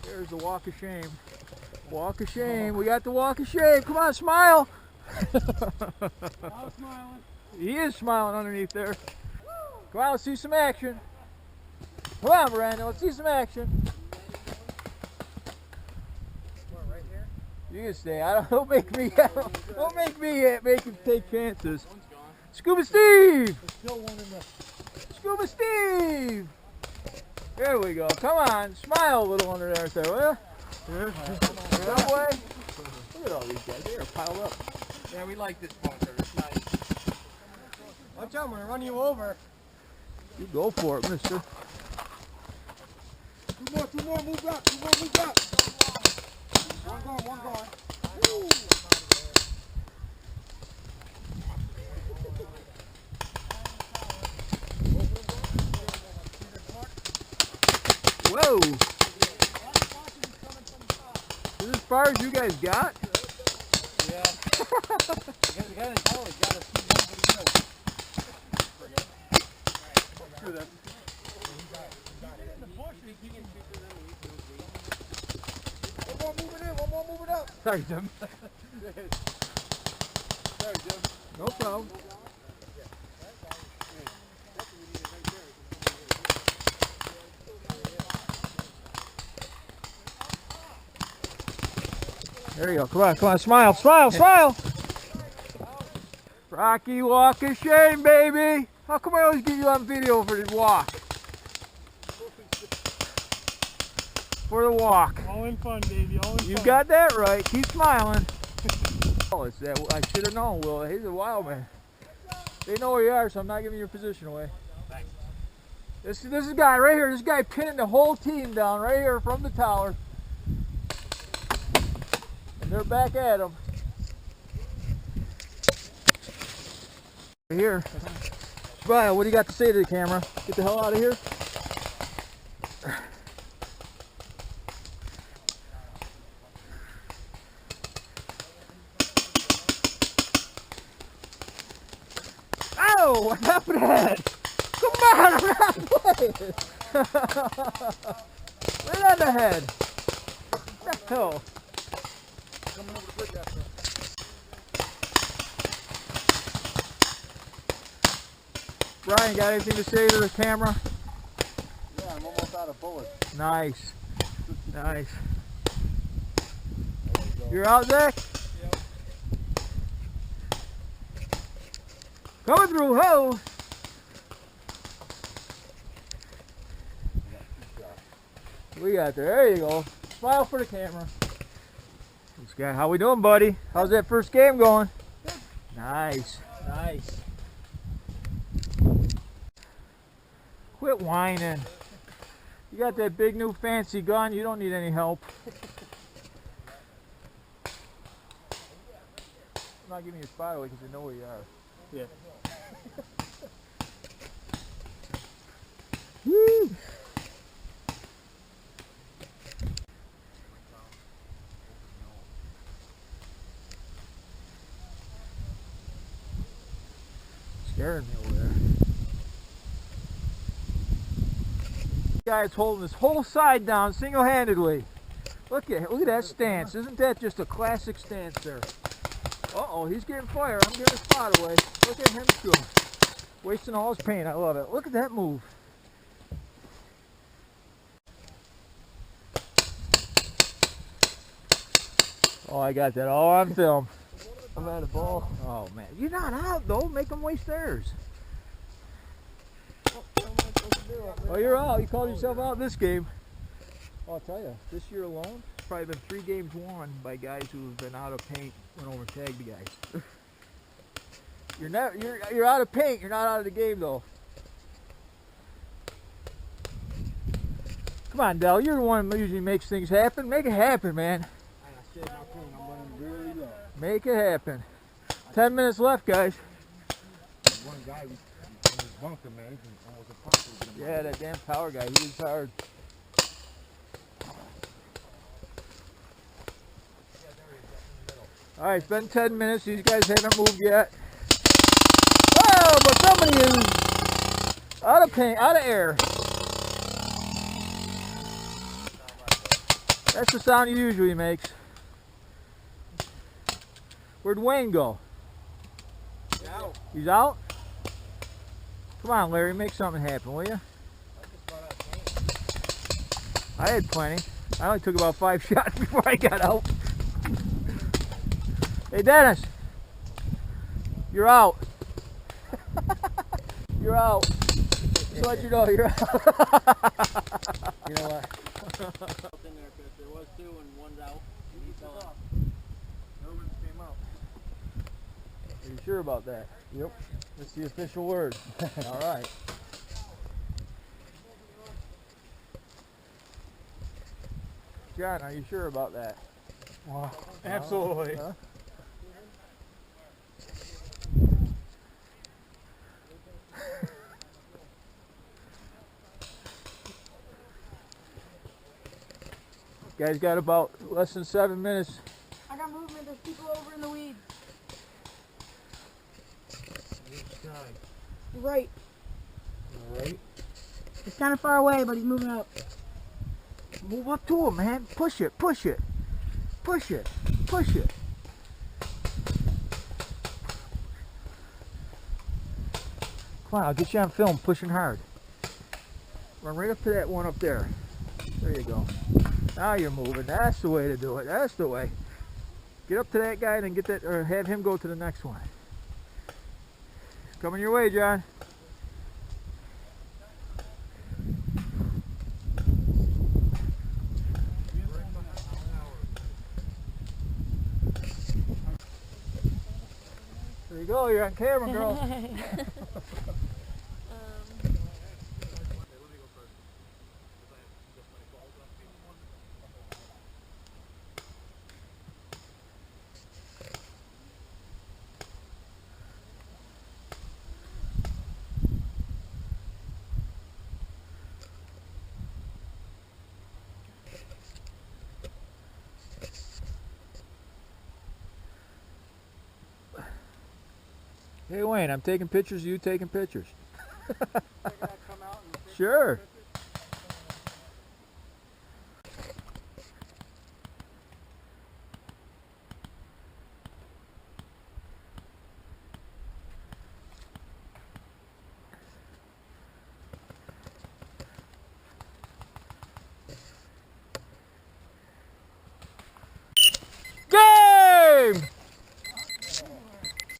There's the walk of shame. Walk of shame. We got the walk of shame. Come on, smile. I'm smiling. He is smiling underneath there. Come on, let's see some action. Come on, Brandon, let's see some action. What, right here? You can stay. Don't make me. Don't make me make him take chances. One's gone. Scuba Steve. There's still one in the. Scuba Steve. There we go. Come on, smile a little under there, will you? That way. Look at all these guys. They are piled up. Yeah, we like this bunker. It's nice. Watch out, I'm gonna run you over. You go for it, mister. Two more, move up, move up. One going. Woo. Whoa! Is this as far as you guys got? Yeah. The guy in college got us 2 more. Screw that. One more moving up. Sorry, Jim. Sorry, Jim. No problem. There you go. Come on, smile. Rocky walk of shame, baby. How come I always get you on video for the walk? For the walk. All in fun, baby. All in fun. You got that right. Keep smiling. Oh, it's that. I should have known, Will. He's a wild man. They know where you are, so I'm not giving your position away. Thanks. This is a guy right here. This guy pinning the whole team down right here from the tower. And they're back at him. Right here. Brian, what do you got to say to the camera? Get the hell out of here. Oh, what happened to that? Come on, I'm not playing. Right on the head. What the hell? Coming over the bridge after. Brian, got anything to say to the camera? Yeah, I'm almost out of bullets. Nice. Nice. You're out, Zach? Yep. Coming through, ho! We got there. There you go. Smile for the camera. This guy, how we doing, buddy? How's that first game going? Nice. Nice. Quit whining. You got that big new fancy gun. You don't need any help. I'm not giving you a spot away because I know where you are. Yeah. Woo! Scaring me over there. Guy's holding this whole side down single-handedly. Look at that stance. Isn't that just a classic stance there? Uh-oh, he's getting fire. I'm getting a spot away. Look at him go. Wasting all his paint. I love it. Look at that move. Oh, I got that all on film. I'm out of ball. Oh, man. You're not out, though. Make them waste theirs. Oh, you're out. You called yourself out this game. I'll tell you, this year alone, it's probably been 3 games won by guys who have been out of paint, went over and tagged the guys. You're out of paint. You're not out of the game, though. Come on, Dell. You're the one who usually makes things happen. Make it happen, man. I said nothing. I'm running really low. Make it happen. 10 minutes left, guys. One guy in his bunker, man. Was a puncher. Yeah, that damn power guy. He was hard. All right, it's been 10 minutes. These guys haven't moved yet. Oh, but somebody is out of paint, out of air. That's the sound he usually makes. Where'd Wayne go? He's out. He's out? Come on, Larry, make something happen, will you? I had plenty. I only took about 5 shots before I got out. Hey, Dennis. You're out. You're out. Just to let you know, you're out. You know what? There was 2 and one's out. No one's came out. Are you sure about that? Yep. That's the official word. All right. John, are you sure about that? Wow. Absolutely. Huh? Guys got about less than 7 minutes. I got movement. There's people over in the weeds. Right. Alright. He's kind of far away, but he's moving up. Move up to him, man. Push it, push it. Push it, push it. Come on, I'll get you on film pushing hard. Run right up to that one up there. There you go. Now you're moving. That's the way to do it. That's the way. Get up to that guy and then get that, or have him go to the next one. It's coming your way, John. There you go. You're on camera, girl. Hey Wayne, I'm taking pictures of you taking pictures. I gotta come out and Sure.